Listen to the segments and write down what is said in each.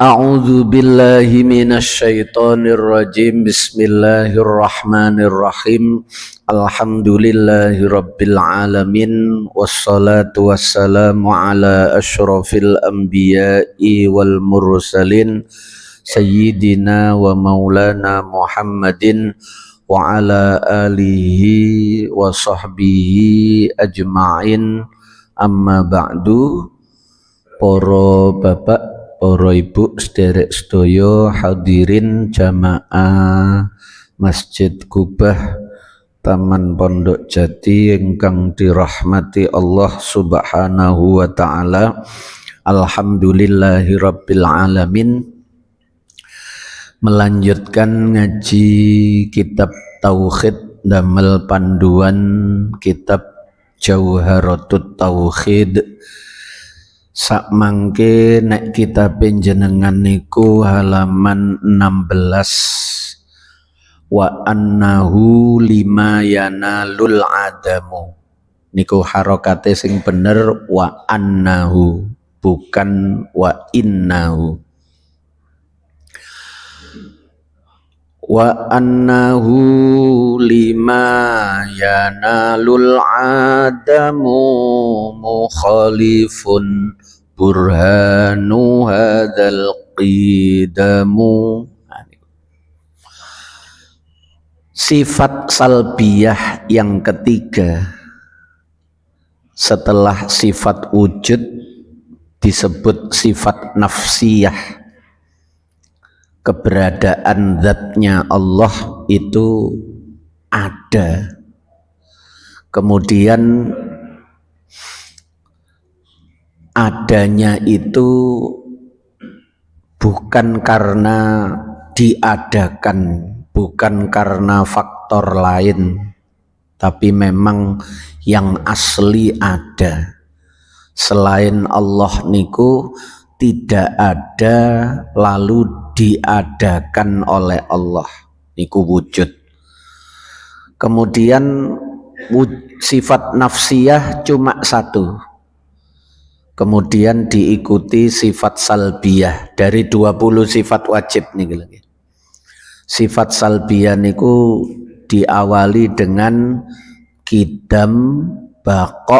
A'udzu billahi minasy syaithanir rajim. Bismillahirrahmanirrahim. Alhamdulillahirabbil alamin wassalatu wassalamu ala asyrafil anbiya'i wal mursalin sayyidina wa maulana Muhammadin wa ala alihi wa sahbihi ajma'in. Amma ba'du. Para bapak, para ibu, sederek sedaya hadirin jamaah Masjid Kubah Taman Pondok Jati ingkang dirahmati Allah Subhanahu wa taala. Alhamdulillahirabbil alamin. Melanjutkan ngaji kitab tauhid damel panduan kitab Jauharatut Tauhid. Sak mangke nek kita panjenengan niku halaman 16, wa annahu lima yanalul adamu. Niku harokate sing bener wa annahu, bukan wa innahu. Wa annahu lima yanalul adamu mukhalifun burhanu hadzal qidamu. Sifat salbiyah yang ketiga setelah sifat wujud disebut sifat nafsiyah. Keberadaan zatnya Allah itu ada. Kemudian adanya itu bukan karena diadakan, bukan karena faktor lain, tapi memang yang asli ada. Selain Allah niku tidak ada lalu diadakan oleh Allah, niku wujud. Kemudian sifat nafsiyah cuma satu, kemudian diikuti sifat salbiyah dari 20 sifat wajib nih lagi. Sifat salbiyah niku diawali dengan qidam, baqa,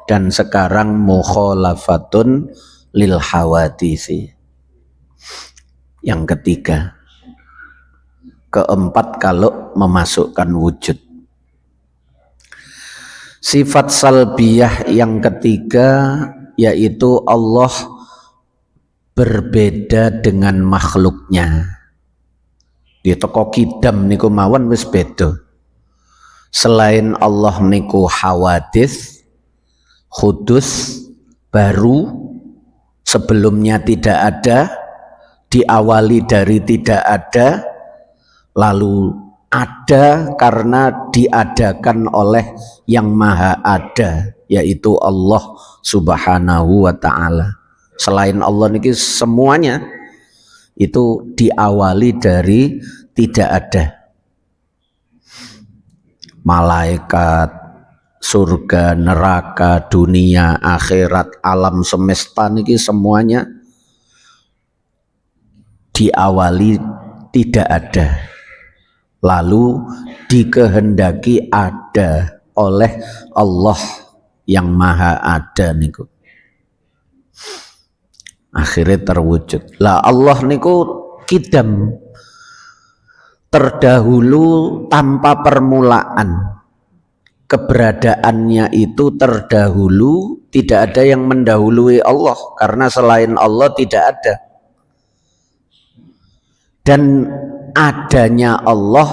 dan sekarang mukhalafatun lil hawadisi. Yang ketiga. Keempat kalau memasukkan wujud. Sifat salbiyah yang ketiga yaitu Allah berbeda dengan makhluknya. Di toko kidam niku mawon wis beda. Selain Allah niku hawadis, hudus, baru, sebelumnya tidak ada, diawali dari tidak ada, lalu ada karena diadakan oleh yang maha ada, yaitu Allah Subhanahu wa ta'ala. Selain Allah niki semuanya itu diawali dari tidak ada. Malaikat, surga, neraka, dunia, akhirat, alam semesta niki semuanya diawali tidak ada, lalu dikehendaki ada oleh Allah yang maha ada niku. Akhirnya terwujud. Lah Allah niku kidam, terdahulu tanpa permulaan. Keberadaannya itu terdahulu, tidak ada yang mendahului Allah karena selain Allah tidak ada. Dan adanya Allah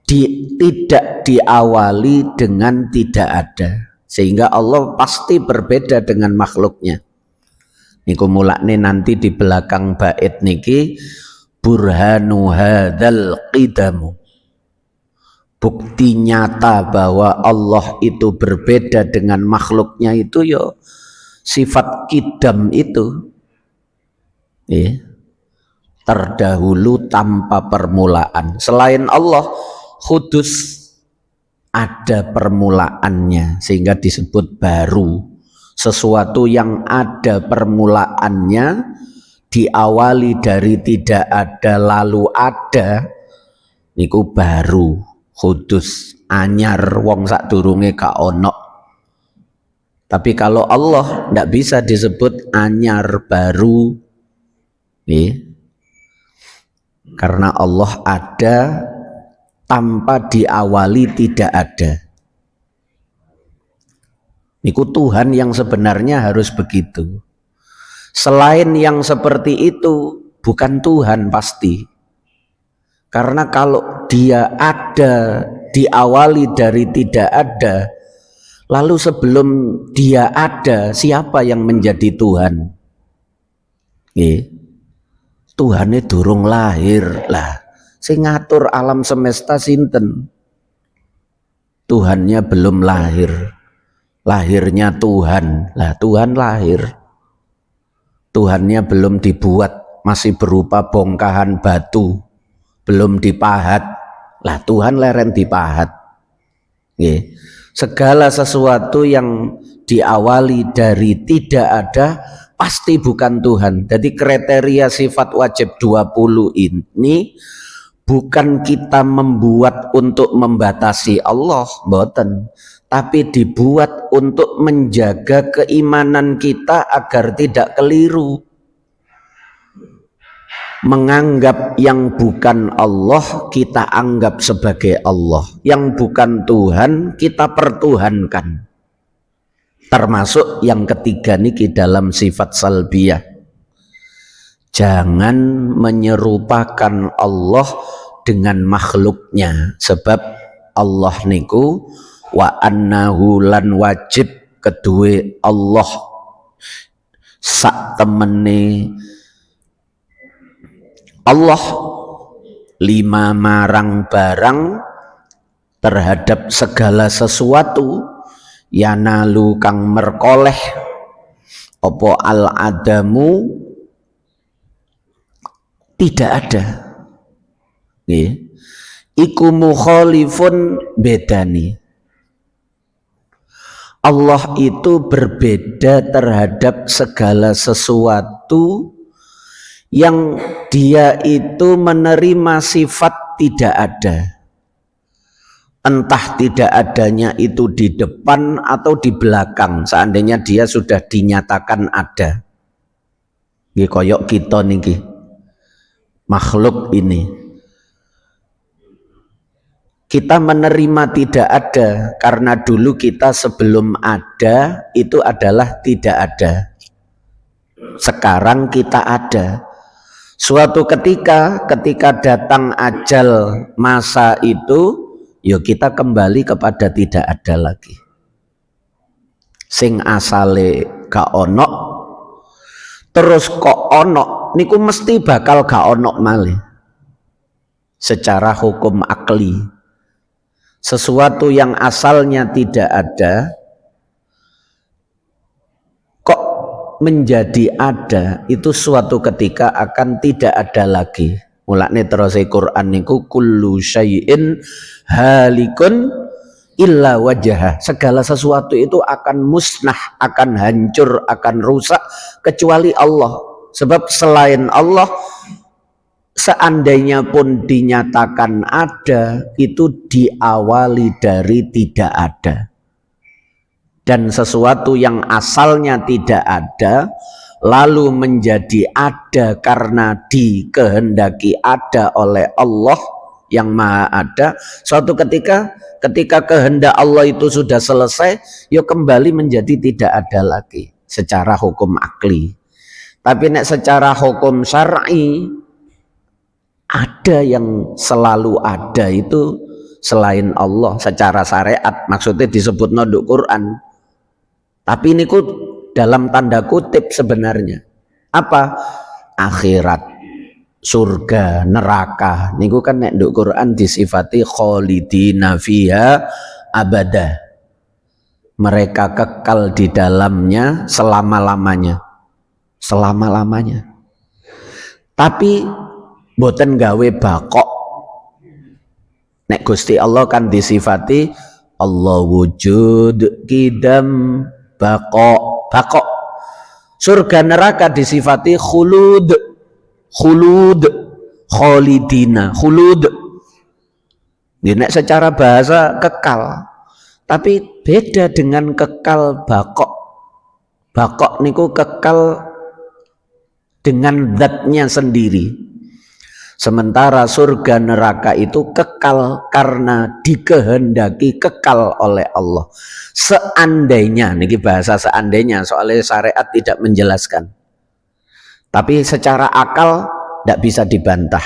tidak diawali dengan tidak ada, sehingga Allah pasti berbeda dengan makhluknya. Niku mulakne nanti di belakang bait niki burhanu hadzal qidamu, bukti nyata bahwa Allah itu berbeda dengan makhluknya itu yo sifat qidam itu, terdahulu tanpa permulaan. Selain Allah hudus, ada permulaannya sehingga disebut baru. Sesuatu yang ada permulaannya diawali dari tidak ada lalu ada, niku baru kudus anyar wong sadurunge gak ono. Tapi kalau Allah tidak bisa disebut anyar baru, karena Allah ada tanpa diawali tidak ada. Niku Tuhan yang sebenarnya harus begitu. Selain yang seperti itu bukan Tuhan pasti. Karena kalau dia ada diawali dari tidak ada, lalu sebelum dia ada siapa yang menjadi Tuhan? Tuhannya durung lahir lah. Sing ngatur alam semesta sinten? Tuhannya belum lahir. Lahirnya Tuhan. Lah Tuhan lahir. Tuhannya belum dibuat, masih berupa bongkahan batu, belum dipahat. Lah Tuhan leren dipahat. Segala sesuatu yang diawali dari tidak ada pasti bukan Tuhan. Jadi kriteria sifat wajib 20 ini bukan kita membuat untuk membatasi Allah, mboten, tapi dibuat untuk menjaga keimanan kita agar tidak keliru. Menganggap yang bukan Allah kita anggap sebagai Allah, yang bukan Tuhan kita pertuhankan. Termasuk yang ketiga niki dalam sifat salbiyah. Jangan menyerupakan Allah dengan makhluknya, sebab Allah niku wa annahu lan wajib kedue Allah sak temene Allah lima marang barang terhadap segala sesuatu yanalu kang merkoleh opo al adamu tidak ada. Iku mukhalifun bedani. Allah itu berbeda terhadap segala sesuatu yang dia itu menerima sifat tidak ada. Entah tidak adanya itu di depan atau di belakang, seandainya dia sudah dinyatakan ada. Nggih koyok kita niki makhluk ini, kita menerima tidak ada karena dulu kita sebelum ada itu adalah tidak ada. Sekarang kita ada. Suatu ketika datang ajal masa itu, yuk kita kembali kepada tidak ada lagi. Sing asale gak ono, terus kok ono, niku mesti bakal gak ono malih. Secara hukum akli, sesuatu yang asalnya tidak ada kok menjadi ada, itu suatu ketika akan tidak ada lagi. Mulane terus Quran niku kullu syai'in halikun illa wajha. Segala sesuatu itu akan musnah, akan hancur, akan rusak kecuali Allah. Sebab selain Allah, seandainya pun dinyatakan ada, itu diawali dari tidak ada. Dan sesuatu yang asalnya tidak ada lalu menjadi ada karena dikehendaki ada oleh Allah yang maha ada, suatu ketika kehendak Allah itu sudah selesai, yuk kembali menjadi tidak ada lagi secara hukum akli. Tapi nek secara hukum syar'i, ada yang selalu ada itu selain Allah secara syariat, maksudnya disebut noduk Quran. Tapi ini dalam tanda kutip sebenarnya. Apa? Akhirat, surga, neraka. Niku kan nek nduk Quran disifati khalidina fiha abada. Mereka kekal di dalamnya selama-lamanya. Selama-lamanya. Tapi boten gawe bakok. Nek Gusti Allah kan disifati Allah wujud kidam bakok. Surga neraka disifati khulud, khulud, kholidina, khulud. Ini secara bahasa kekal, tapi beda dengan kekal bakok. Bakok niku kekal dengan zatnya sendiri. Sementara surga neraka itu kekal karena dikehendaki kekal oleh Allah. Seandainya, niki bahasa seandainya, soalnya syariat tidak menjelaskan. Tapi secara akal tidak bisa dibantah.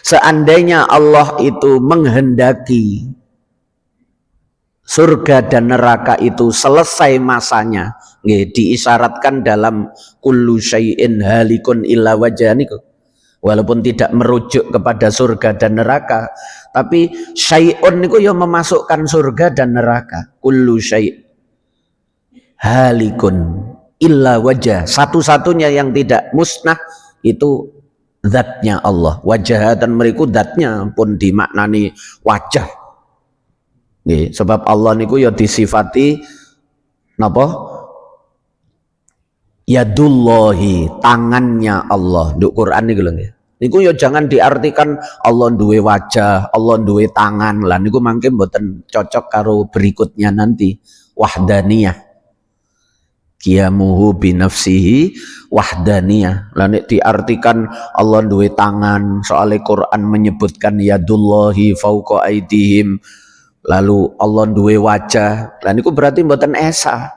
Seandainya Allah itu menghendaki surga dan neraka itu selesai masanya, diisyaratkan dalam kullu syai'in halikun illa wajhah niku. Walaupun tidak merujuk kepada surga dan neraka, tapi syai'un niku ya memasukkan surga dan neraka. Kullu syai' halikun illa wajah. Satu-satunya yang tidak musnah itu zatnya Allah. Wajah dan mereka zatnya pun dimaknani wajah. Nih, sebab Allah niku ya disifati napa? Yadullahi, tangannya Allah. Nduk Quran niku lho nggih. Niku ya jangan diartikan Allah duwe wajah, Allah duwe tangan. Lah niku mangke mboten cocok karo berikutnya nanti, wahdaniyah. Qiyamuhu binafsihi wahdaniyah. Lah nek diartikan Allah duwe tangan, soalnya Quran menyebutkan yadullahi fauqa aidihim. Lalu Allah duwe wajah. Lah niku berarti mboten esa.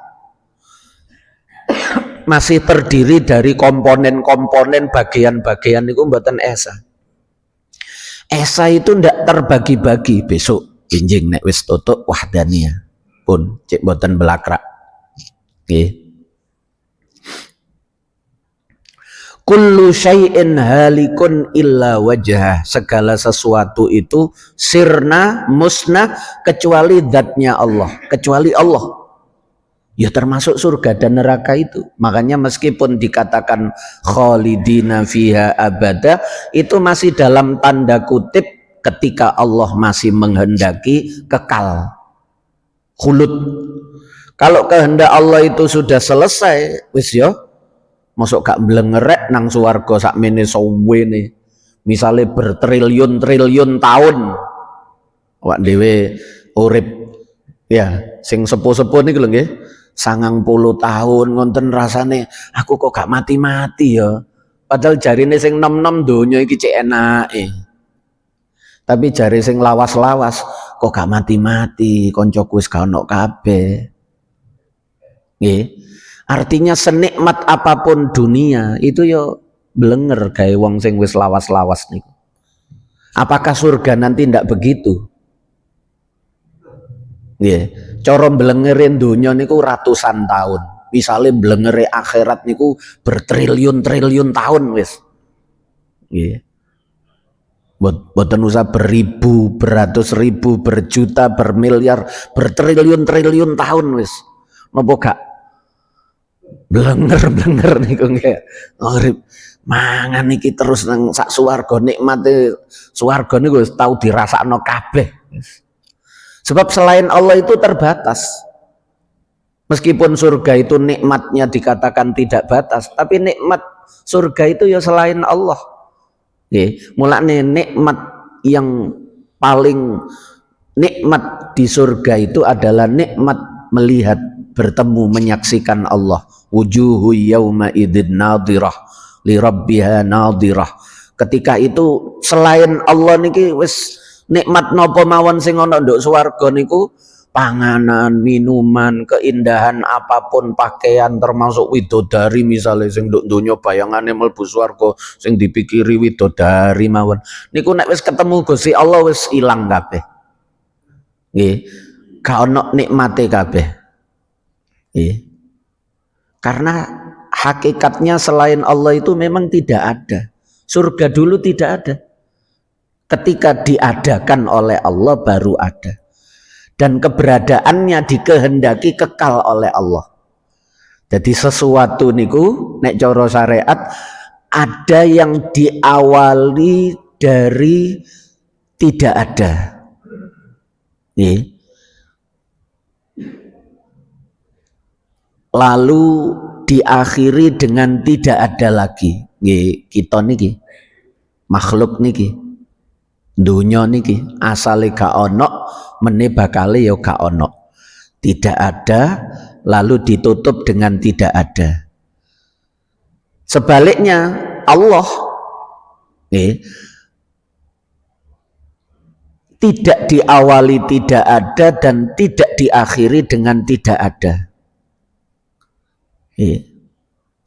Masih terdiri dari komponen-komponen bagian-bagian itu mboten esa. Esa itu ndak terbagi-bagi. Besok jinjing nek wis tutuk wahdaniyah pun cek mboten belakrak. Nggih. Kullu syai'in halikun illa wajhah. Segala sesuatu itu sirna musnah kecuali zatnya Allah, kecuali Allah. Ya termasuk surga dan neraka itu. Makanya meskipun dikatakan khalidina fiha abada, itu masih dalam tanda kutip ketika Allah masih menghendaki kekal. Khulud. Kalau kehendak Allah itu sudah selesai, wis yo, masuk gak mlengerek nang swarga sakmene suwene. Misale bertriliun-triliun tahun. Awak dhewe urip ya, sing sepuh-sepuh niku lho nggih. 90 tahun ngonten rasane aku kok gak mati-mati ya. Padahal jarine sing nom-nom donya iki cek enake. Tapi jari sing lawas-lawas kok gak mati-mati, koncoku wis gak ono kabeh. Nggih. Artinya senikmat apapun dunia itu yo blenger gawe wong sing wis lawas-lawas niku. Apakah surga nanti ndak begitu? Nggih, cara mblengerin donya niku ratusan tahun. Misale mblengere akhirat niku bertriliun-triliun tahun wis. Nggih. Boten usah beribu, beratus ribu, berjuta, bermiliar, bertriliun-triliun tahun wis. Napa gak blenger-blenger niku nggih. Urip mangan iki terus nang sak swarga, nikmate swarga niku wis tau dirasakno kabeh. Sebab selain Allah itu terbatas. Meskipun surga itu nikmatnya dikatakan tidak batas, tapi nikmat surga itu ya selain Allah. Mulane nikmat yang paling nikmat di surga itu adalah nikmat melihat, bertemu, menyaksikan Allah. Wujuhu yawma idzin nadhirah li rabbiha nadhirah. Ketika itu selain Allah niki wis nikmat napa mawon sing ana nduk swarga niku, panganan, minuman, keindahan apapun, pakaian, termasuk widodari misalnya sing nduk donya bayangane mlebu swarga sing dipikiri widodari mawon. Niku nek wis ketemu Gusti Allah wis ilang kabeh. Nggih. Gak ono nikmate kabeh. Nggih. Karena hakikatnya selain Allah itu memang tidak ada. Surga dulu tidak ada. Ketika diadakan oleh Allah baru ada. Dan keberadaannya dikehendaki kekal oleh Allah. Jadi sesuatu niku nek cara syariat ada yang diawali dari tidak ada. Lalu diakhiri dengan tidak ada lagi. Nggih, kita niki makhluk niki dunya niki asale gak ono, meneh bakale ya gak ono. Tidak ada lalu ditutup dengan tidak ada. Sebaliknya Allah tidak diawali tidak ada dan tidak diakhiri dengan tidak ada.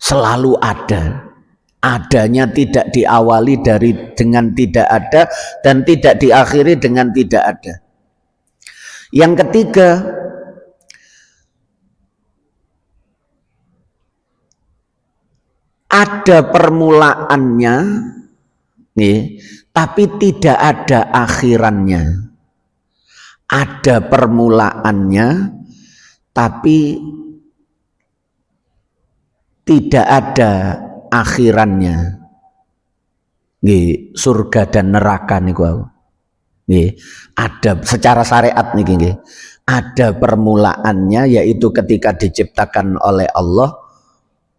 Selalu ada. Adanya tidak diawali dengan tidak ada dan tidak diakhiri dengan tidak ada. Yang ketiga, ada permulaannya, tapi tidak ada akhirannya. Ada permulaannya, tapi tidak ada akhirannya. Nggih, surga dan neraka niku aku. Nggih, ada secara syariat niki nggih. Ada permulaannya yaitu ketika diciptakan oleh Allah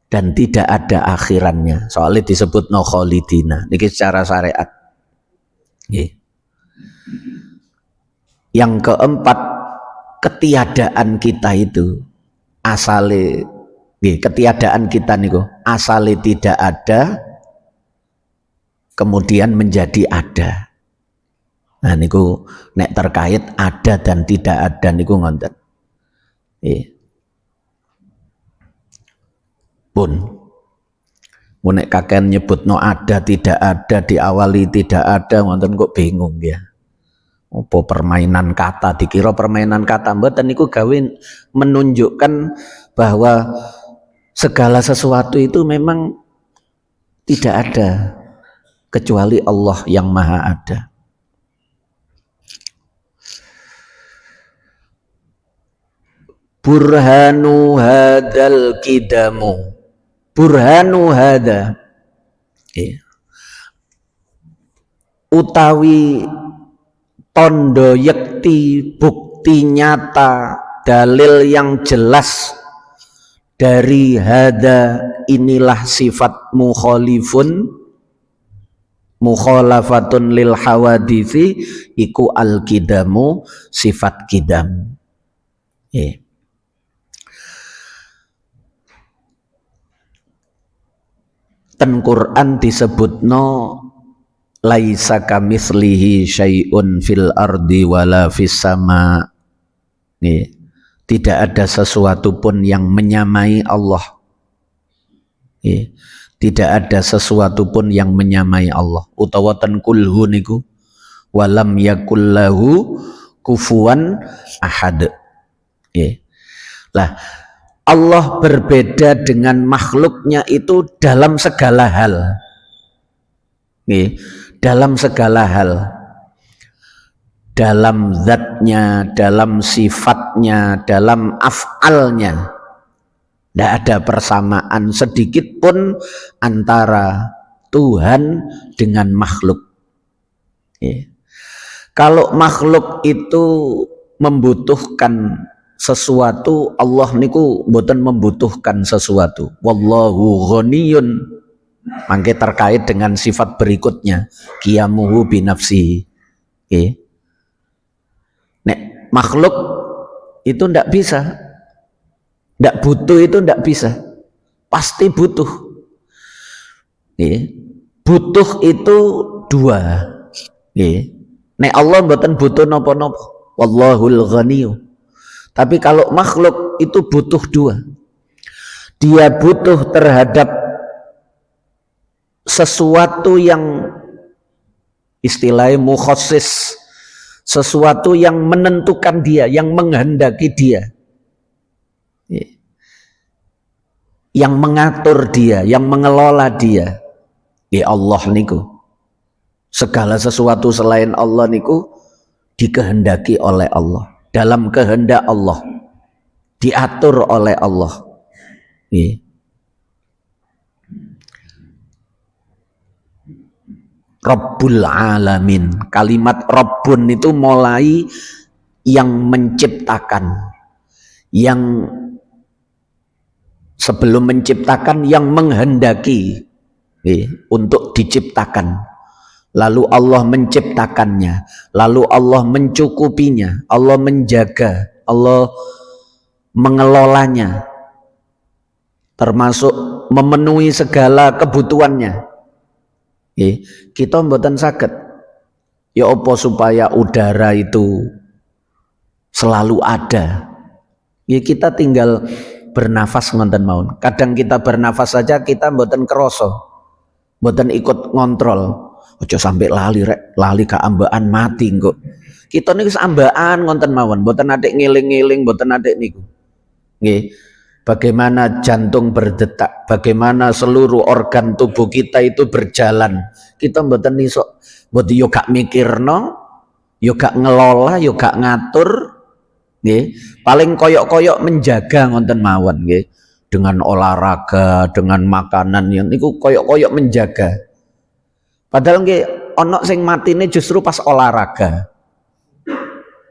dan tidak ada akhirannya. Soalnya disebut no kholidina. Niki secara syariat. Nggih. Yang keempat, ketiadaan kita itu asale ketiadaan kita niku asale tidak ada kemudian menjadi ada. Nah niku nek terkait ada dan tidak ada niku ngonten. Pun nek kakek nyebut no ada tidak ada diawali tidak ada ngonten kok bingung ya. Apa permainan kata, dikira permainan kata, mboten niku gawe menunjukkan bahwa segala sesuatu itu memang tidak ada kecuali Allah yang maha ada. Burhanu hadal kidamu, burhanu hada utawi tondo yakti, bukti nyata, dalil yang jelas dari hada, inilah sifat mukhalafatun lil hawadithi, iku al kidamu, sifat kidam. Ten Quran disebutno laisa kamitslihi syai'un fil ardi wala fis sama. Tidak ada sesuatu pun yang menyamai Allah. Tidak ada sesuatu pun yang menyamai Allah. Utawa ten kulhu niku walam yakul lahu kufuwan ahad. Lah Allah berbeda dengan makhluknya itu dalam segala hal. Dalam segala hal, dalam zatnya, dalam sifatnya, dalam af'alnya, tidak ada persamaan sedikit pun antara Tuhan dengan makhluk. Kalau makhluk itu membutuhkan sesuatu, Allah niku mboten membutuhkan sesuatu. Wallahu ghaniyun. Mangke terkait dengan sifat berikutnya, qiyamuhu binafsihi. Nek makhluk itu ndak bisa, ndak butuh, itu ndak bisa, pasti butuh. Butuh itu dua. Nek Allah mboten butuh napa-napa, wallahul ghaniyyu. Tapi kalau makhluk itu butuh dua. Dia butuh terhadap sesuatu yang istilahnya mukhassis, sesuatu yang menentukan dia, yang menghendaki dia, yang mengatur dia, yang mengelola dia. Allah niku, segala sesuatu selain Allah niku dikehendaki oleh Allah, dalam kehendak Allah, diatur oleh Allah. Rabbul Alamin. Kalimat Rabbun itu mulai yang menciptakan, yang sebelum menciptakan yang menghendaki untuk diciptakan, lalu Allah menciptakannya, lalu Allah mencukupinya, Allah menjaga, Allah mengelolanya, termasuk memenuhi segala kebutuhannya. Kita mboten saged ya apa supaya udara itu selalu ada. Ya kita tinggal bernafas ngonten mawon. Kadang kita bernafas saja kita mboten kroso, mboten ikut ngontrol. Ojo sampai lali rek, lali keambaan mati kok. Kita niku ambaan ngonten mawon, mboten atik ngiling-ngiling, mboten atik niku. Nggih. Bagaimana jantung berdetak, bagaimana seluruh organ tubuh kita itu berjalan. Kita mboten iso, mboten yo gak mikirno, yo gak ngelola, yo gak ngatur, nggih. Paling koyok-koyok menjaga ngonten mawon nggih. Dengan olahraga, dengan makanan yang niku koyok-koyok menjaga. Padahal nggih ana sing matine justru pas olahraga.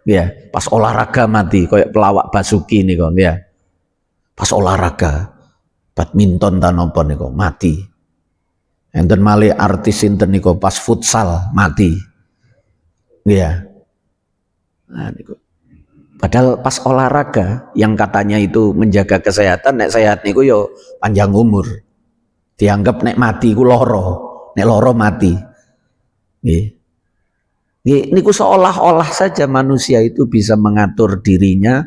Ya, pas olahraga mati koyok pelawak Basuki niku ya. Pas olahraga badminton ta napa niku mati. Enten malih artis sinten niku pas futsal mati. Iya. Nah niku. Padahal pas olahraga yang katanya itu menjaga kesehatan, nek sehat niku yo panjang umur. Dianggap nek mati ku loro, nek loro mati. Nggih. Nggih niku seolah-olah saja manusia itu bisa mengatur dirinya,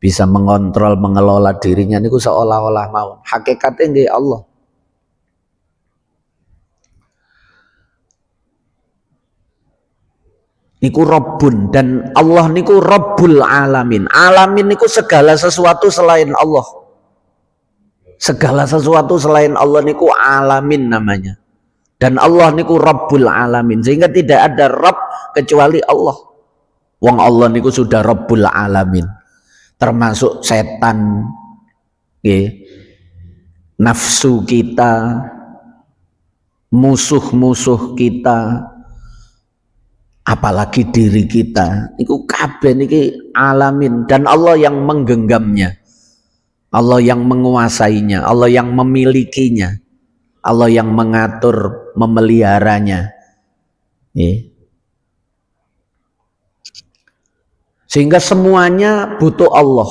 bisa mengontrol, mengelola dirinya niku seolah-olah mau. Hakikatnya nggih Allah. Niku Rabbun, dan Allah niku Rabbul Alamin. Alamin niku segala sesuatu selain Allah. Segala sesuatu selain Allah niku alamin namanya. Dan Allah niku Rabbul Alamin. Sehingga tidak ada Rabb kecuali Allah. Wong Allah niku sudah Rabbul Alamin. Termasuk setan, nafsu kita, musuh-musuh kita, apalagi diri kita. Niku kabeh niki alamin, dan Allah yang menggenggamnya, Allah yang menguasainya, Allah yang memilikinya, Allah yang mengatur, memeliharanya. Sehingga semuanya butuh Allah,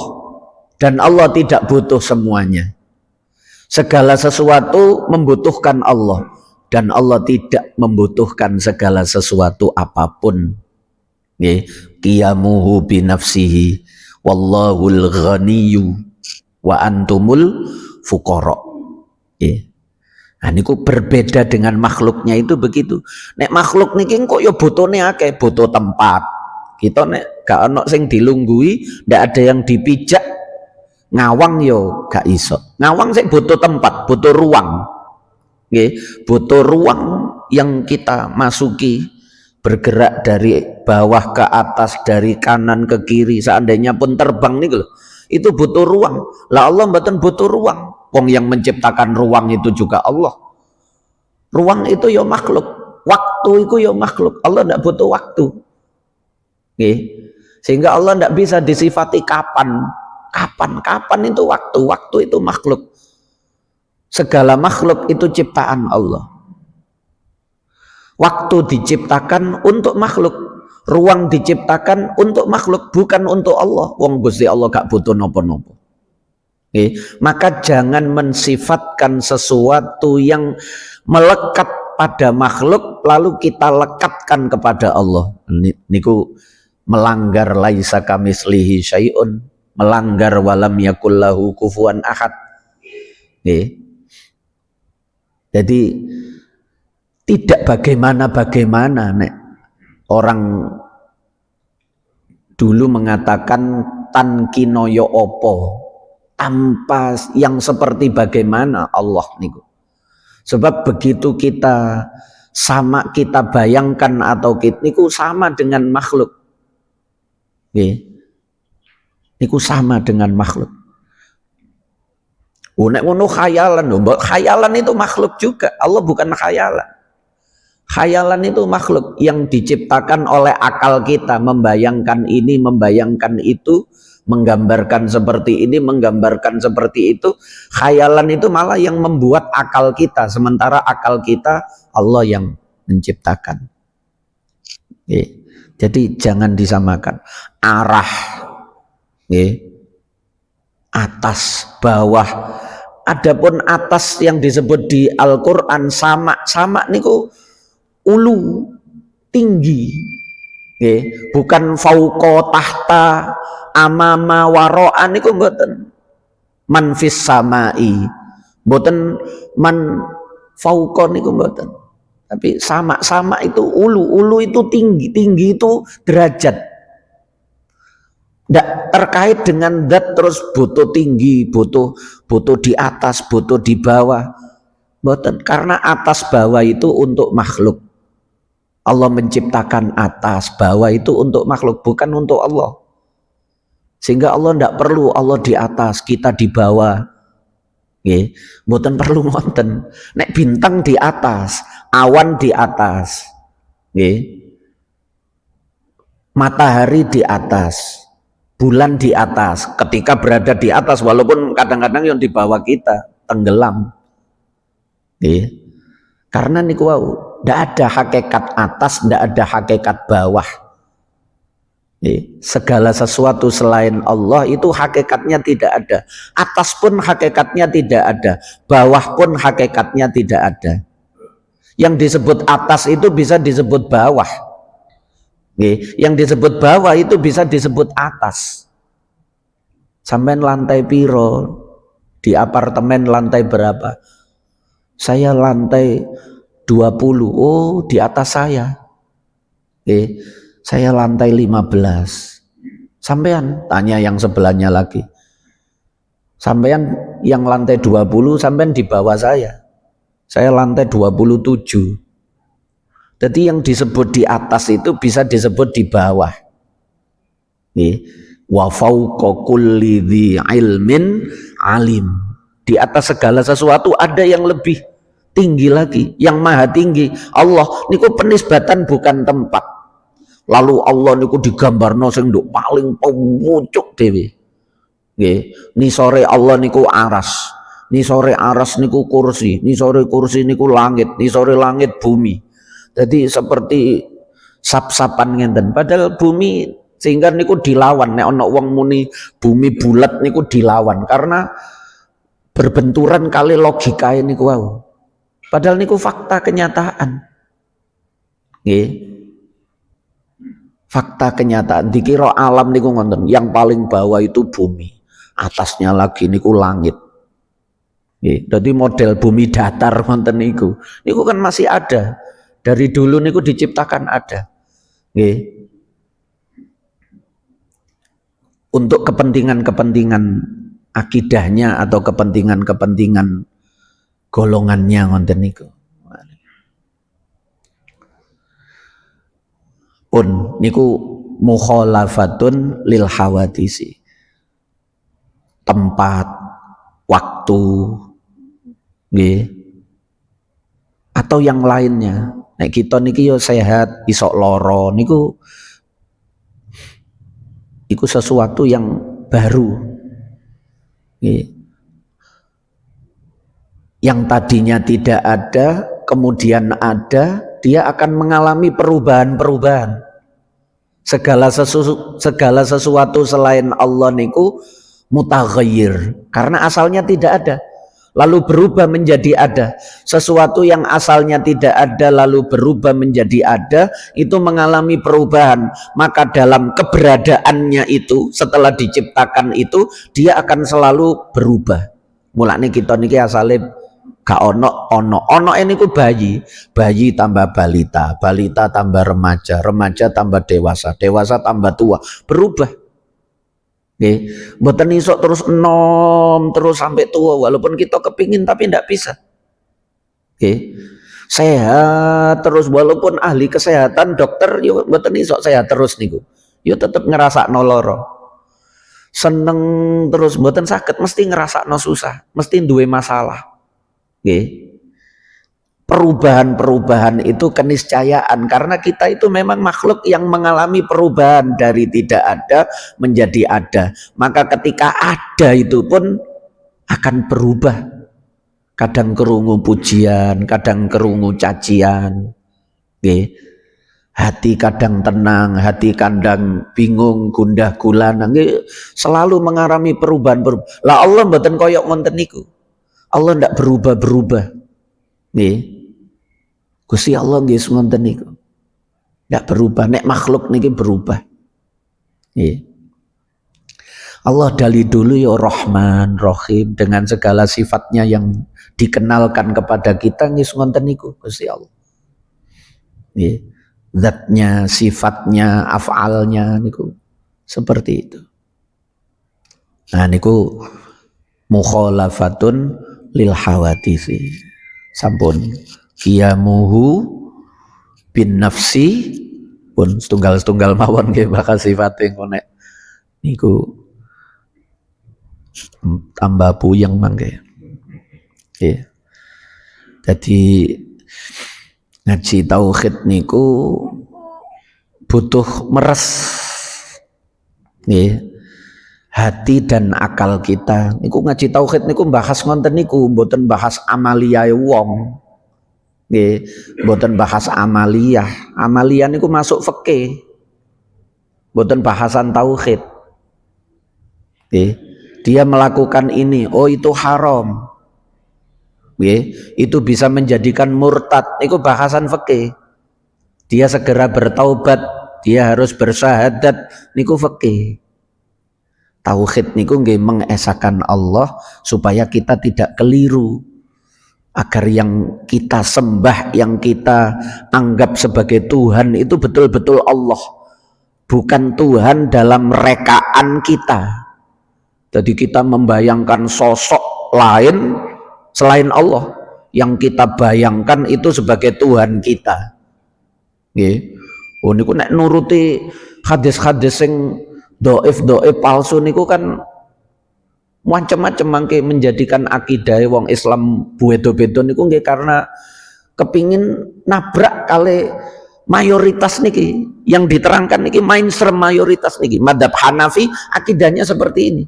dan Allah tidak butuh semuanya. Segala sesuatu membutuhkan Allah, dan Allah tidak membutuhkan segala sesuatu apapun. Qiyamuhu binafsihi wallahul ghaniyyu wa antumul fuqara. Nah niku berbeda dengan makhluknya itu begitu. Nek makhluk niki kok ya butuhne akeh, butuh tempat. Kita nek gak ono sing dilunggui, ndak ada yang dipijak, ngawang yo gak iso. Ngawang sing butuh tempat, butuh ruang. Butuh ruang yang kita masuki, bergerak dari bawah ke atas, dari kanan ke kiri, seandainya pun terbang nih loh, itu butuh ruang. Lah Allah mboten butuh ruang. Wong yang menciptakan ruang itu juga Allah. Ruang itu ya makhluk, waktu itu ya makhluk. Allah tidak butuh waktu. Sehingga Allah tidak bisa disifati kapan itu waktu itu makhluk. Segala makhluk itu ciptaan Allah. Waktu diciptakan untuk makhluk, ruang diciptakan untuk makhluk, bukan untuk Allah. Wong Gusti Allah gak butuh nopo-nopo. Maka jangan mensifatkan sesuatu yang melekat pada makhluk lalu kita lekatkan kepada Allah. Niku melanggar laisa kamislihi syai'un, melanggar walam yakul lahu kufuwan ahad. Jadi tidak bagaimana nek orang dulu mengatakan tan kinoyo opo, tanpa yang seperti bagaimana Allah niku. Sebab begitu kita sama, kita bayangkan atau kita niku sama dengan makhluk. Niku sama dengan makhluk. Nek ngono khayalan, khayalan itu makhluk juga. Allah bukan khayalan. Khayalan itu makhluk yang diciptakan oleh akal kita, membayangkan ini, membayangkan itu, menggambarkan seperti ini, menggambarkan seperti itu. Khayalan itu malah yang membuat akal kita, sementara akal kita Allah yang menciptakan. Jadi jangan disamakan arah, atas bawah. Adapun atas yang disebut di Al-Quran sama niku ulu, tinggi, bukan fauqa tahta amama waro'an niku mboten manfis samai, mboten man fauqa niku mboten, tapi sama itu ulu itu tinggi itu derajat. Tidak terkait dengan zat terus butuh tinggi, butuh di atas, butuh di bawah. Mboten, karena atas bawah itu untuk makhluk. Allah menciptakan atas bawah itu untuk makhluk, bukan untuk Allah. Sehingga Allah tidak perlu Allah di atas, kita di bawah. Mboten perlu wonten. Nek bintang di atas, awan di atas, matahari di atas, bulan di atas. Ketika berada di atas, walaupun kadang-kadang yang di bawah kita tenggelam, karena niku wau tidak ada hakikat atas, tidak ada hakikat bawah. Segala sesuatu selain Allah itu hakikatnya tidak ada. Atas pun hakikatnya tidak ada, bawah pun hakikatnya tidak ada. Yang disebut atas itu bisa disebut bawah, yang disebut bawah itu bisa disebut atas. Sampai lantai piro di apartemen, lantai berapa? Saya lantai 20. Oh, di atas saya. Saya lantai 15. Sampean tanya yang sebelahnya lagi. Sampean yang lantai 20, sampean di bawah saya. Saya lantai 27. Jadi yang disebut di atas itu bisa disebut di bawah. Wa fauqa kulli dzi ilmin alim. Di atas segala sesuatu ada yang lebih tinggi lagi, yang maha tinggi. Allah niku penisbatan bukan tempat. Lalu Allah niku digambarno sing nduk paling pucuk dhewe. Nggih, nisore Allah niku aras. Nisore aras niku kursi, nisore kursi niku langit, nisore langit bumi. Jadi seperti sap-sapan ngenten. Padahal bumi sehingga niku dilawan. Nek ana wong muni bumi bulat niku dilawan karena berbenturan kali logika niku wau. Padahal niku fakta kenyataan. Nggih. Fakta kenyataan. Dikira alam niku ngoten, yang paling bawah itu bumi, atasnya lagi niku langit. Jadi model bumi datar ngoten niku kan masih ada. Dari dulu niku diciptakan ada. Untuk kepentingan-kepentingan akidahnya atau kepentingan-kepentingan golongannya ngoten niku. Pun niku mukhalafatun lil hawadisi. Tempat, waktu, atau yang lainnya. Nek kita niki yo sehat, iso loro niku iku sesuatu yang baru. Yang tadinya tidak ada, kemudian ada, dia akan mengalami perubahan-perubahan. Segala sesuatu selain Allah niku mutaghayyir, karena asalnya tidak ada lalu berubah menjadi ada. Sesuatu yang asalnya tidak ada lalu berubah menjadi ada, itu mengalami perubahan. Maka dalam keberadaannya itu, setelah diciptakan itu, dia akan selalu berubah. Mulane kita niki asale gak ono ini ku bayi tambah balita, balita tambah remaja, remaja tambah dewasa, dewasa tambah tua, berubah. Mboten iso terus enom terus sampai tua, walaupun kita kepingin tapi tidak bisa. Sehat terus, walaupun ahli kesehatan dokter yo mboten iso sehat terus niku, yo tetep ngerasakno loro. Seneng terus mboten saged, mesti ngerasakno susah, mesti duwe masalah. perubahan-perubahan itu keniscayaan, karena kita itu memang makhluk yang mengalami perubahan dari tidak ada menjadi ada. Maka ketika ada itu pun akan berubah. Kadang kerungu pujian, kadang kerungu cacian. Nggih. Hati kadang tenang, hati kadang bingung, gundah gulana, selalu mengalami perubahan-perubahan. Lah Allah mboten koyok ngoten niku. Allah ndak berubah-berubah. Nggih. Gusti Allah nggih ngoten niku. Ndak berubah, nek makhluk niki berubah. Nggih. Allah dari dulu ya Rahman, Rahim, dengan segala sifatnya yang dikenalkan kepada kita nggih ngoten niku Gusti Allah. Nggih. Zatnya, sifatnya, af'alnya niku seperti itu. Nah niku mukhalafatun lil hawadisi. Sampun qiyamuhu bin nafsi pun setunggal-setunggal mawon nggih bakal sifate ngono niku tambah puyeng mangke. Nggih. Jadi ngaji tauhid niku butuh meres nggih hati dan akal kita. Niku ngaji tauhid niku bahas ngonten niku, mboten bahas amaliyah wong. Nggih, mboten bahas amaliyah. Amaliyah niku masuk fikih. Mboten bahasan tauhid. Nggih. Dia melakukan ini, oh itu haram. Itu bisa menjadikan murtad. Itu bahasan fikih. Dia segera bertaubat, dia harus bersyahadat. Niku fikih. Tauhid niku nggih mengesahkan Allah supaya kita tidak keliru, agar yang kita sembah, yang kita anggap sebagai Tuhan itu betul-betul Allah, bukan Tuhan dalam rekaan kita. Jadi kita membayangkan sosok lain selain Allah, yang kita bayangkan itu sebagai Tuhan kita. Nggih. Oh niku nek nuruti hadis-hadis sing dhaif palsu niku kan macam-macam mangke menjadikan akidah wong Islam beda-beda niku nggih karena kepingin nabrak kali mayoritas niki yang diterangkan niki mainstream mayoritas niki. Madzhab Hanafi akidahnya seperti ini.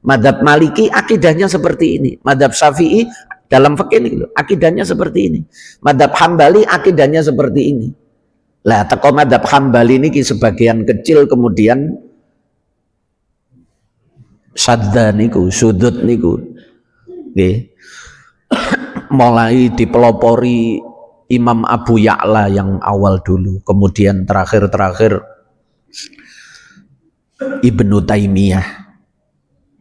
Madzhab Maliki akidahnya seperti ini. Madzhab Syafi'i dalam fikih ini akidahnya seperti ini. Madzhab Hambali akidahnya seperti ini. Lah teko madzhab Hambali niki sebagian kecil kemudian sadda niku, sudut niku. Nggih. Mulai dipelopori Imam Abu Ya'la yang awal dulu, kemudian terakhir Ibnu Taimiyah.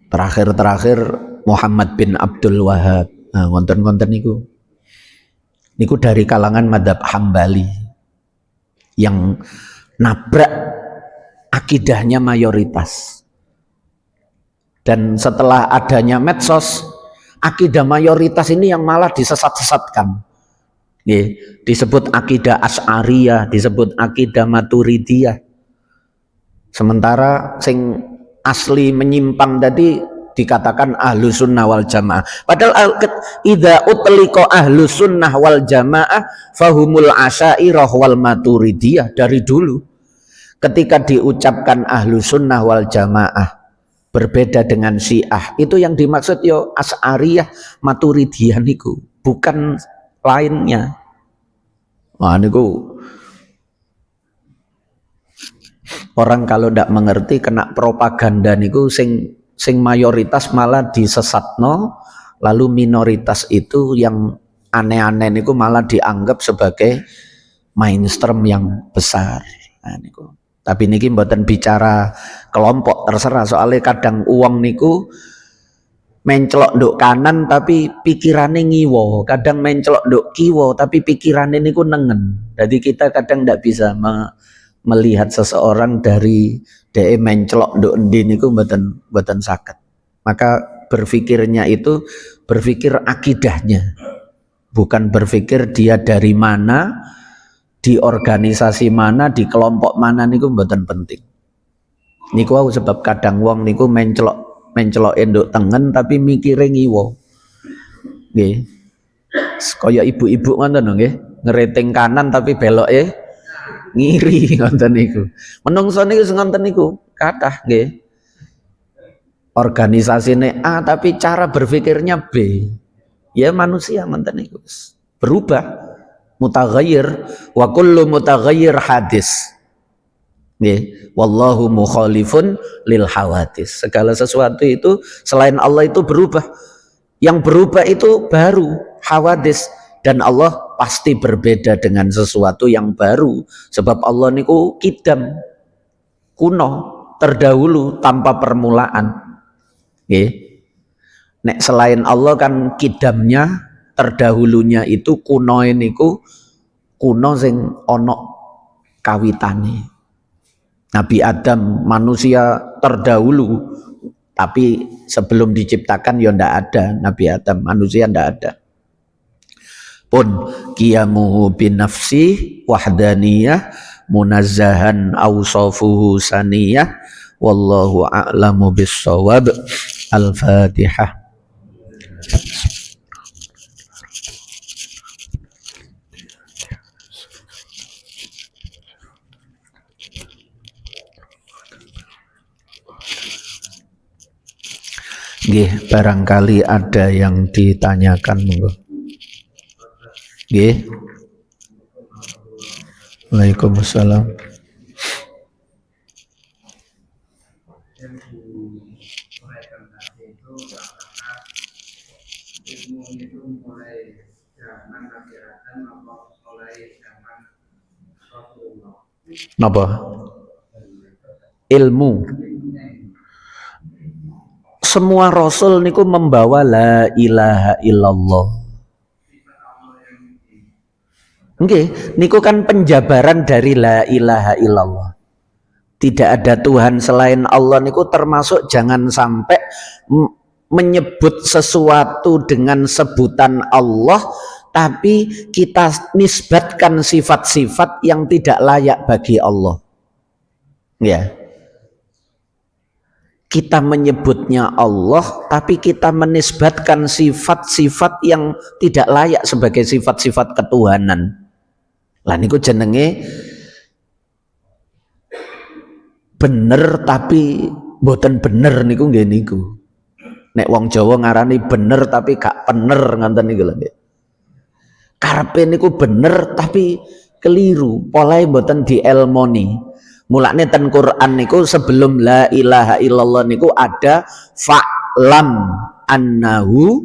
Terakhir Muhammad bin Abdul Wahab. Nah, ngonten-ngonten niku. Niku dari kalangan madzhab Hambali yang nabrak akidahnya mayoritas. Dan setelah adanya medsos, akidah mayoritas ini yang malah disesat-sesatkan. Disebut akidah Asy'ariyah, disebut akidah Maturidiyah. Sementara sing asli menyimpang tadi dikatakan ahlu sunnah wal jamaah. Padahal idza utliqa ahlu sunnah wal jamaah fahumul asy'ariyah wal maturidiyah. Dari dulu ketika diucapkan ahlu sunnah wal jamaah berbeda dengan syiah, itu yang dimaksud yo asy'ariyah maturidiyah niku, bukan lainnya. Wah niku orang kalau tidak mengerti kena propaganda niku sing mayoritas malah disesatno, lalu minoritas itu yang aneh-aneh niku malah dianggap sebagai mainstream yang besar. Nah, niku. Tapi niki mboten bicara kelompok, terserah, soalnya kadang uang niku mencelok nduk kanan tapi pikirane ngiwo, kadang mencelok nduk kiwo tapi pikirane niku nengen. Jadi kita kadang tidak bisa melihat seseorang dari DE mencelok nduk endi niku mboten saged. Maka berpikirnya itu berpikir akidahnya, bukan berpikir dia dari mana, di organisasi mana, di kelompok mana niku mboten penting. Niku sebab kadang wong niku mencelok enduk tengen tapi mikire ngiwo. Nggih. Kaya ibu-ibu ngoten nggih, ngeriting kanan tapi beloke ngiri ngoten niku. Menungso niku ngoten niku, kathah nggih. Organisasine A tapi cara berpikirnya B. Ya manusia ngoten niku. Berubah, mutaghayyir, wa kullu mutaghayyir hadis. Nggih, wallahu mukhalifun lil hawadis. Segala sesuatu itu selain Allah itu berubah. Yang berubah itu baru hawadis, dan Allah pasti berbeda dengan sesuatu yang baru, sebab Allah niku kidam, kuno, terdahulu, tanpa permulaan. Nggih. Nek selain Allah kan kidamnya, terdahulunya itu kuno niku kuno sing ono kawitane. Nabi Adam manusia terdahulu, tapi sebelum diciptakan ya ndak ada Nabi Adam, manusia ndak ada. Pun qiyamuhu binafsi wahdaniyah munazzahan awsafuhu saniyah wallahu a'lamu bissawab. Al-Fatihah. Nggih, barangkali ada yang ditanyakan monggo. Nggih. Waalaikumsalam. Napa? Ilmu. Semua rasul niku membawa la ilaha illallah. Nggih, niku kan penjabaran dari la ilaha illallah. Tidak ada Tuhan selain Allah niku termasuk jangan sampai menyebut sesuatu dengan sebutan Allah tapi kita nisbatkan sifat-sifat yang tidak layak bagi Allah. Ya. Kita menyebutnya Allah tapi kita menisbatkan sifat-sifat yang tidak layak sebagai sifat-sifat ketuhanan. Lah niku jenenge bener tapi mboten bener niku nggih niku. Nek wong Jawa ngarani bener tapi gak bener ngoten niku lho nggih. Karepe niku bener tapi keliru, polahe mboten dielmoni. Mulane ten Quran niku sebelum la ilaha illallah niku ada fa'lam annahu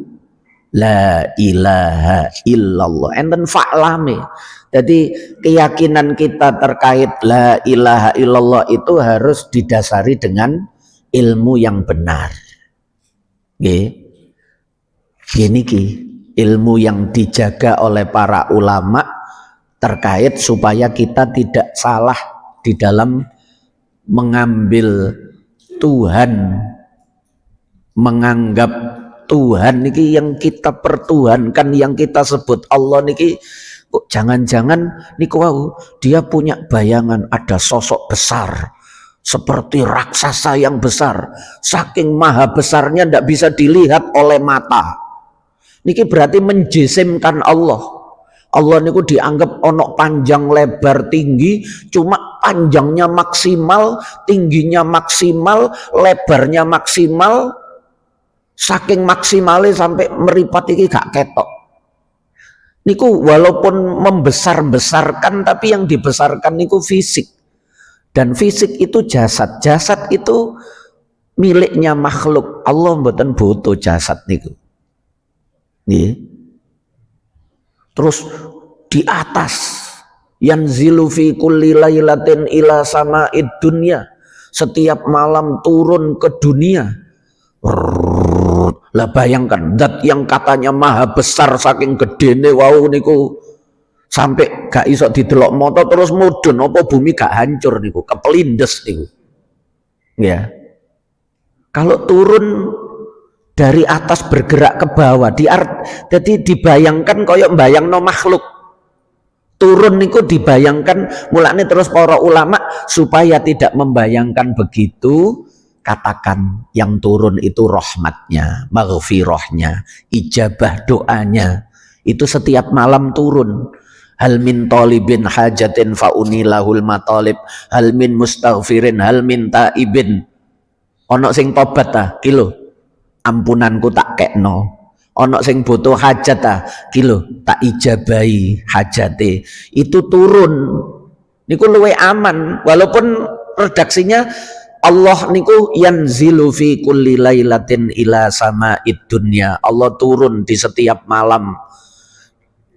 la ilaha illallah. Enten fa'lame. Jadi keyakinan kita terkait la ilaha illallah itu harus didasari dengan ilmu yang benar. Nggih. Niki ilmu yang dijaga oleh para ulama terkait supaya kita tidak salah di dalam mengambil Tuhan, menganggap Tuhan niki yang kita pertuhankan, yang kita sebut Allah niki kok jangan-jangan niku wau dia punya bayangan ada sosok besar seperti raksasa yang besar, saking maha besarnya tidak bisa dilihat oleh mata. Niki berarti menjisimkan Allah. Allah niku dianggap onok panjang lebar tinggi, cuma panjangnya maksimal, tingginya maksimal, lebarnya maksimal, saking maksimalnya sampai meripat iki gak ketok. Niku walaupun membesar-besarkan tapi yang dibesarkan niku fisik. Dan fisik itu jasad. Jasad itu miliknya makhluk. Allah mboten butuh jasad niku. Nggih. Terus di atas yanzilu fi kulli lailatin ila sama'id dunya, setiap malam turun ke dunia. Lah bayangkan zat yang katanya maha besar saking gedene wau niku sampai gak iso didelok mata terus mudhun apa bumi gak hancur niku, kepelindes niku. Ya. Kalau turun dari atas bergerak ke bawah, jadi dibayangkan koyok bayangno makhluk turun niku dibayangkan. Mulane terus para ulama supaya tidak membayangkan begitu, katakan yang turun itu rahmatnya, maghfirahnya, ijabah doanya. Itu setiap malam turun. Hal min talibin hajatin faunilahul matalib, hal min mustaghfirin, hal min taibin. Ono sing tobat ta, kilo ampunanku tak kekno. Ono sing butuh hajat ta, kilo tak ijabahi hajate. Itu turun. Niku luwe aman, walaupun redaksinya Allah niku yanzilu fi kulli lailatin ila sama'id dunya. Allah turun di setiap malam.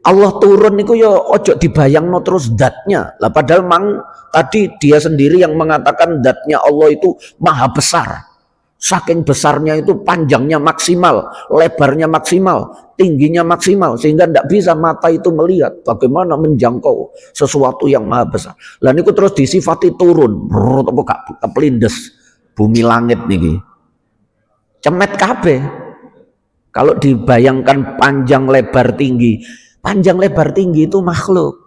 Allah turun niku ya ojo dibayangno terus datnya. Lah padahal mang tadi dia sendiri yang mengatakan datnya Allah itu maha besar. Saking besarnya itu panjangnya maksimal, lebarnya maksimal, tingginya maksimal, sehingga tidak bisa mata itu melihat bagaimana menjangkau sesuatu yang maha besar. Lah niku terus disifati turun, apa gak kepelindes bumi langit niki. Cemet kabeh. Kalau dibayangkan panjang lebar tinggi itu makhluk.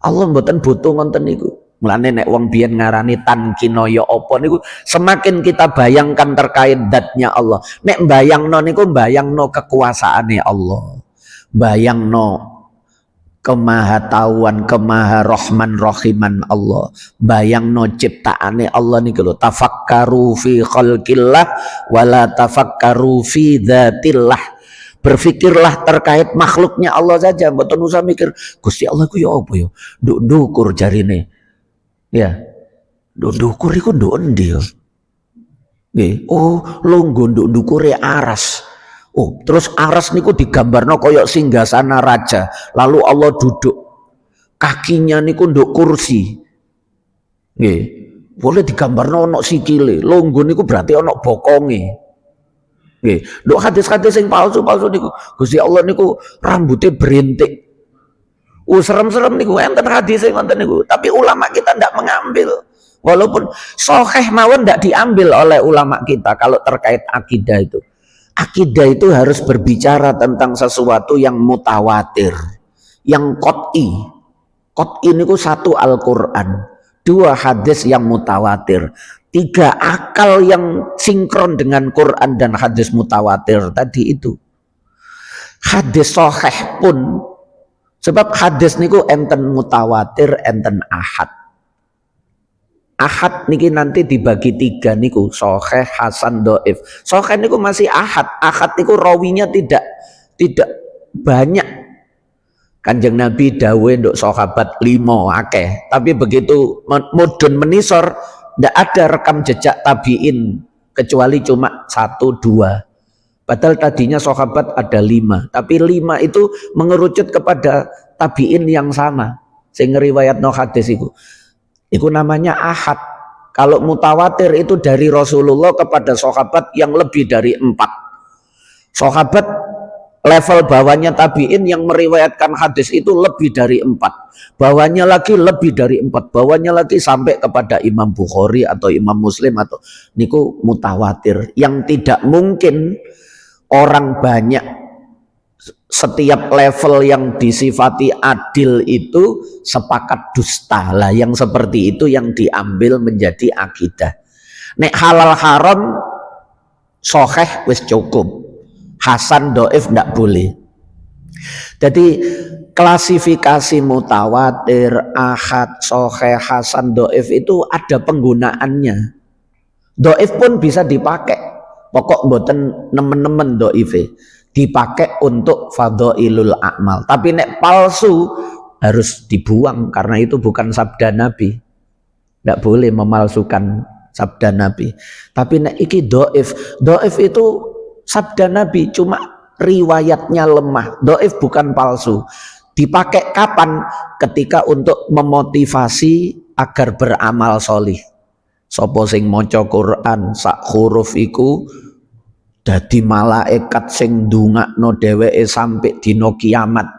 Allah mboten butuh ngonten niku. Mulane nek wong biyen ngarani tankinaya apa niku, semakin kita bayangkan terkait zatnya Allah. Nek bayangno niku bayangno kekuasaane Allah. Bayangno kemahatauan, kemaharahman rahiman Allah. Bayangno ciptaane Allah niku lho. Tafakkaru fi khalqillah wala tafakkaru fi dzatillah. Berfikirlah terkait makhluknya Allah saja, mboten usah mikir Gusti Allah ku ya apa ya? Nduk ndukur jarine. Ya. Nduk ndukur iku nduk endi ya? Nggih. Oh, lungguh nduk ndukure aras. Oh, terus aras niku digambarno kaya singgasana raja. Lalu Allah duduk. Kakinya niku nduk kursi. Nggih. Boleh digambarno ana sikile. Lungguh niku berarti ana bokonge. Nduk hadis-hadis sing palsu-palsu niku Gusti Allah niku rambutnya berintik. Serem-serem niku enten hadis sing ngoten niku, tapi ulama kita ndak mengambil. Walaupun sahih mawon ndak diambil oleh ulama kita kalau terkait akidah itu. Akidah itu harus berbicara tentang sesuatu yang mutawatir, yang qot'i. Qot'i niku satu Al-Qur'an, dua hadis yang mutawatir, tiga akal yang sinkron dengan Quran dan hadis mutawatir tadi itu. Hadis sahih pun, sebab hadis niku enten mutawatir, enten ahad. Ahad niki nanti dibagi tiga niku, sahih, hasan, dhaif. Sahih niku masih ahad. Ahad niku rawinya tidak banyak. Kanjeng Nabi dawuh nduk sahabat 5 akeh, tapi begitu mudun menisor tidak ada rekam jejak tabiin kecuali cuma 1-2. Padahal tadinya sahabat ada 5, tapi 5 itu mengerucut kepada tabiin yang sama. Sing riwayatno hadis itu namanya ahad. Kalau mutawatir itu dari Rasulullah kepada sahabat yang lebih dari 4. Sahabat level bawahnya tabiin yang meriwayatkan hadis itu lebih dari 4, bawahnya lagi lebih dari 4, bawahnya lagi sampai kepada Imam Bukhari atau Imam Muslim atau niku mutawatir, yang tidak mungkin orang banyak setiap level yang disifati adil itu sepakat dusta. Lah yang seperti itu yang diambil menjadi akidah. Nek halal haram sahih wis cukup, hasan dhaif ndak boleh. Jadi klasifikasi mutawatir, ahad, sahih, hasan, dhaif itu ada penggunaannya. Dhaif pun bisa dipakai. Pokok mboten nemen-nemen dhaife. Dipakai untuk fadhailul a'mal. Tapi nek palsu harus dibuang karena itu bukan sabda Nabi. Ndak boleh memalsukan sabda Nabi. Tapi nek iki dhaif, dhaif itu sabda Nabi cuma riwayatnya lemah. Dhaif bukan palsu. Dipakai kapan? Ketika untuk memotivasi agar beramal solih. Sapa sing maca Quran sak huruf iku dadi malaikat sing ndongakno dheweke sampai dina kiamat.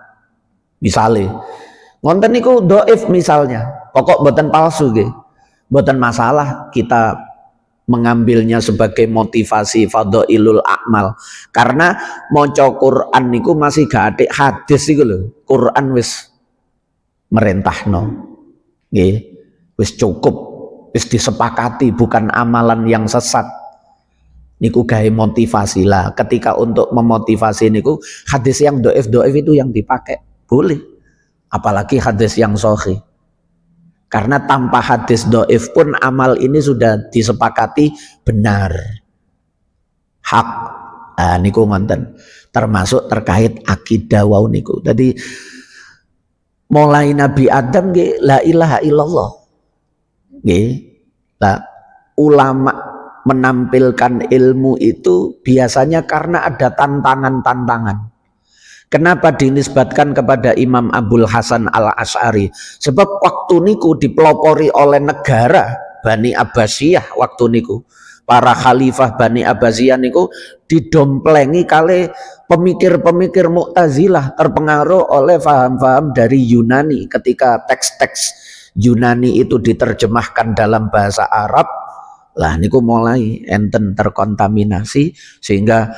Misale ngonten niku dhaif misalnya. Pokok mboten palsu nggih. Mboten masalah kita mengambilnya sebagai motivasi fadhailul a'mal, karena maca Quran niku masih gak atik hadis iku lho. Quran wis merentahno nggih, wis cukup, wis disepakati bukan amalan yang sesat. Niku gawe motivasi lah. Ketika untuk memotivasi niku hadis yang doif itu yang dipakai boleh. Apalagi hadis yang sahih. Karena tanpa hadis doif pun amal ini sudah disepakati benar, hak. Niku ngonten. Termasuk terkait akidah wau niku. Tadi mulai Nabi Adam nggih la ilaha illallah. Nggih. Lah ulama menampilkan ilmu itu biasanya karena ada tantangan-tantangan. Kenapa dinisbatkan kepada Imam Abul Hasan Al-Asy'ari? Sebab waktu niku dipelopori oleh negara Bani Abbasiyah waktu niku. Para khalifah Bani Abbasiyah niku didomplengi kali pemikir-pemikir Mu'tazilah terpengaruh oleh faham-faham dari Yunani. Ketika teks-teks Yunani itu diterjemahkan dalam bahasa Arab, lah niku mulai enten terkontaminasi sehingga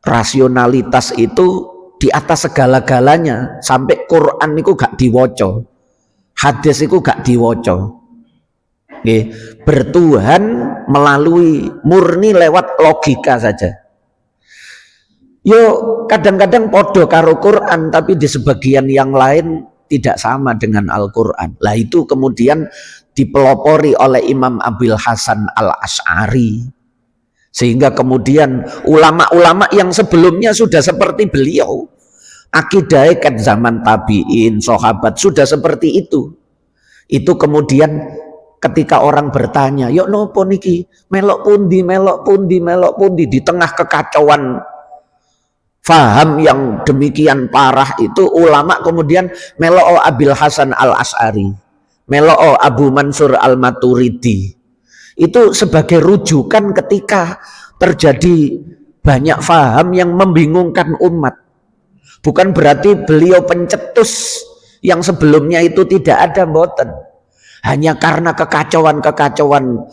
rasionalitas itu di atas segala-galanya, sampai Quran niku gak diwoco, hadis itu gak diwoco. Bertuhan melalui murni lewat logika saja. Yo kadang-kadang podo karo Quran, tapi di sebagian yang lain tidak sama dengan Al-Quran. Lah itu kemudian dipelopori oleh Imam Abul Hasan Al-Asy'ari, sehingga kemudian ulama-ulama yang sebelumnya sudah seperti beliau, akidahnya kan zaman tabi'in, sahabat sudah seperti itu. Itu kemudian ketika orang bertanya, yuk nopo niki melok pundi, melok pundi, melok pundi, di tengah kekacauan faham yang demikian parah itu, ulama kemudian melok Abil Hasan Al-Asy'ari, melok Abu Mansur Al-Maturidi. Itu sebagai rujukan ketika terjadi banyak faham yang membingungkan umat. Bukan berarti beliau pencetus yang sebelumnya itu tidak ada, mboten. Hanya karena kekacauan-kekacauan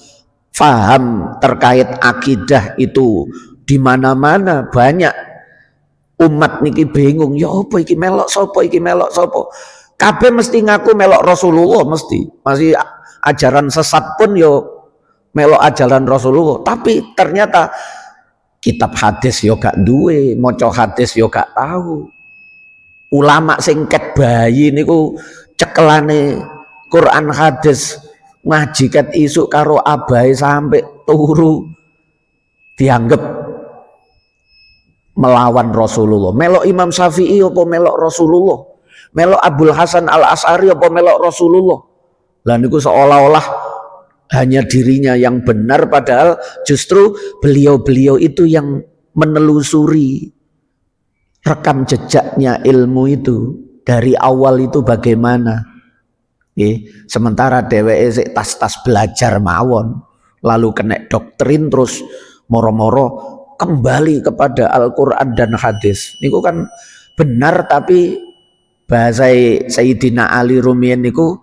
faham terkait akidah itu di mana-mana, banyak umat niki bingung, ya apa iki melok sapa, iki melok sapa. Kabeh mesti ngaku melok Rasulullah, mesti. Masih ajaran sesat pun yo melok ajaran Rasulullah, tapi ternyata kitab hadis yo gak duwe, maca hadis yo gak tahu. Ulama sing ket bayi niku cekelane Quran hadis ngaji ket isuk karo abai sampai turu dianggap melawan Rasulullah. Melok Imam Syafi'i apa melok Rasulullah? Melok Abul Hasan Al-Asy'ari apa melok Rasulullah? Lah niku seolah-olah hanya dirinya yang benar, padahal justru beliau-beliau itu yang menelusuri rekam jejaknya ilmu itu dari awal itu bagaimana. Sementara dheweke sik tas-tas belajar mawon, lalu kena doktrin terus moro-moro kembali kepada Al-Quran dan hadis. Niku kan benar, tapi bahasa Sayyidina Ali Rumiyin niku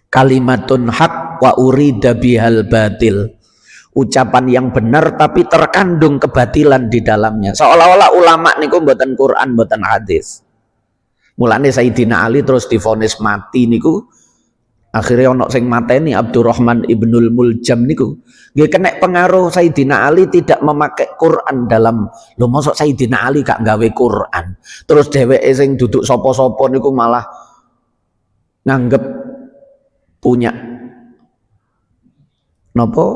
kalimatun haq wa urida bihal batil. Ucapan yang benar tapi terkandung kebatilan di dalamnya. Seolah-olah ulama niku mboten Quran, mboten hadis. Mulane Sayyidina Ali terus divonis mati niku, akhirnya ono sing mateni Abdurrahman Ibnul Muljam niku. Nggih kena pengaruh Sayyidina Ali tidak memakai Quran dalam, lho mosok Sayyidina Ali gak gawe Quran. Terus dheweke sing duduk sapa-sapa niku malah nganggep punya napa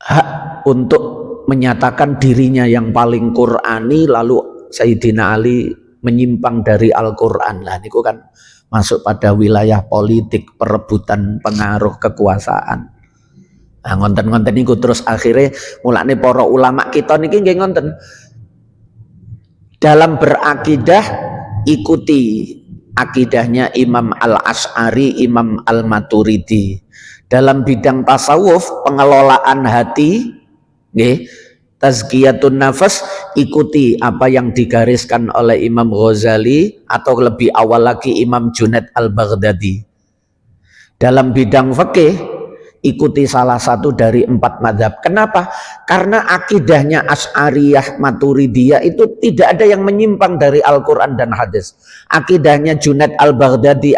hak untuk menyatakan dirinya yang paling Qurani, lalu Sayyidina Ali menyimpang dari Al-Quran. Lah niku kan masuk pada wilayah politik, perebutan pengaruh kekuasaan. Nah, ngonten-ngonten niku terus akhirnya mulane para ulama kita niki nggih ngonten. Dalam berakidah ikuti akidahnya Imam Al-Asy'ari, Imam Al-Maturidi. Dalam bidang tasawuf, pengelolaan hati, nggih, tazkiyatun nafas, ikuti apa yang digariskan oleh Imam Ghazali atau lebih awal lagi Imam Junaid Al-Baghdadi. Dalam bidang fikih, ikuti salah satu dari 4 mazhab. Kenapa? Karena akidahnya Asy'ariyah Maturidiyah itu tidak ada yang menyimpang dari Al-Quran dan hadis. Akidahnya Junaid Al-Baghdadi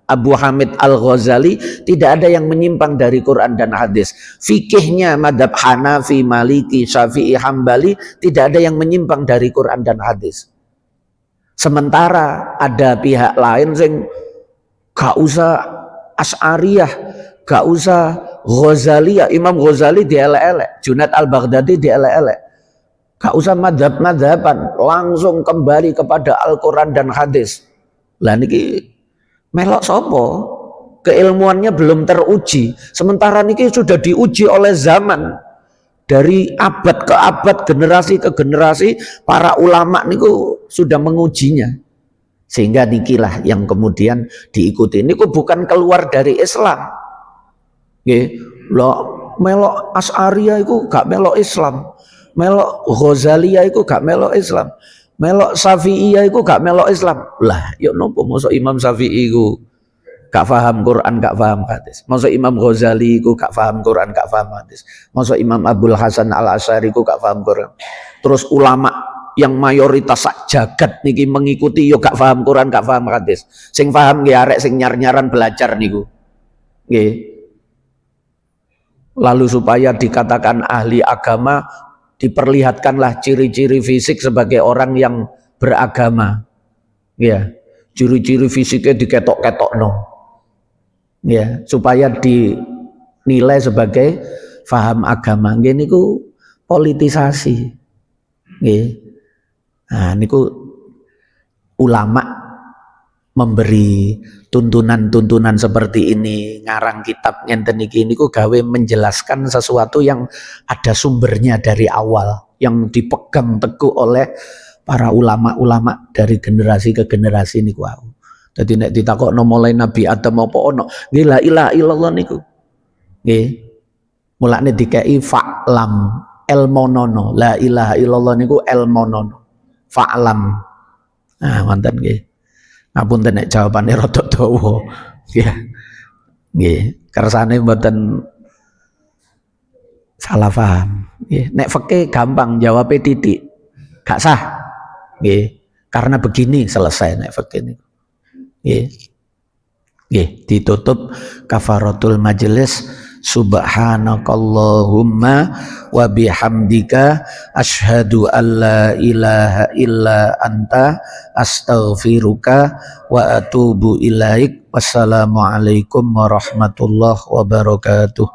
Abu Hamid Al-Ghazali, tidak ada yang menyimpang dari Quran dan hadis. Fikihnya madhab Hanafi, Maliki, Syafi'i, Hambali, tidak ada yang menyimpang dari Quran dan hadis. Sementara ada pihak lain yang gak usah Asy'ariyah, gak usah Ghazaliyah, Imam Ghazali dielek-elek, Junaid Al-Baghdadi dielek-elek. Gak usah madhab-madhaban, langsung kembali kepada Al-Quran dan hadis. Lah niki melok sopo, keilmuannya belum teruji, sementara niki sudah diuji oleh zaman, dari abad ke abad, generasi ke generasi, para ulama niku sudah mengujinya, sehingga nikilah yang kemudian diikuti. Niku bukan keluar dari Islam. Lo melok Asy'ariyah iku gak melok Islam, melok Ghazaliyah iku gak melok Islam, melok Syafi'iyah iku gak melok Islam. Lah ya nopo mosok Imam Syafi'i iku gak paham Quran, gak paham hadis. Mosok Imam Ghazali iku gak paham Quran, gak paham hadis. Mosok Imam Abdul Hasan Al-Asy'ari iku gak paham Quran. Terus ulama yang mayoritas sak jagat niki mengikuti yo gak paham Quran, gak paham hadis. Sing paham nggih arek sing nyar-nyaran belajar niku. Nggih. Lalu supaya dikatakan ahli agama, diperlihatkanlah ciri-ciri fisik sebagai orang yang beragama. Ya, ciri-ciri fisiknya diketok-ketok no. Ya, supaya dinilai sebagai faham agama. Nggih niku politisasi. Nggih. Nah, niku ulama memberi tuntunan-tuntunan seperti ini, ngarang kitab ngenten iki niku gawe menjelaskan sesuatu yang ada sumbernya dari awal, yang dipegang teguh oleh para ulama-ulama dari generasi ke generasi niku wau. Dadi nek ditakokno mulai Nabi Adam apa ono, nggih la ilaha illallah niku. Nggih. Mulane dikai fa'lam elmonono, la ilaha illallah niku elmonono. Fa'lam. Nah, wonten nggih. Ngapunten nek jawabane rada dawa. Ya. Nggih, kersane mboten salah paham. Nggih, nek fikih gampang jawabe titik. Gak sah. Nggih, karena begini selesai nek fikih niku. Nggih. Nggih, ditutup kafaratul majelis. Subhanakallahumma wa bihamdika asyhadu an la ilaha illa anta astaghfiruka wa atubu ilaik. Wassalamualaikum warahmatullahi wabarakatuh.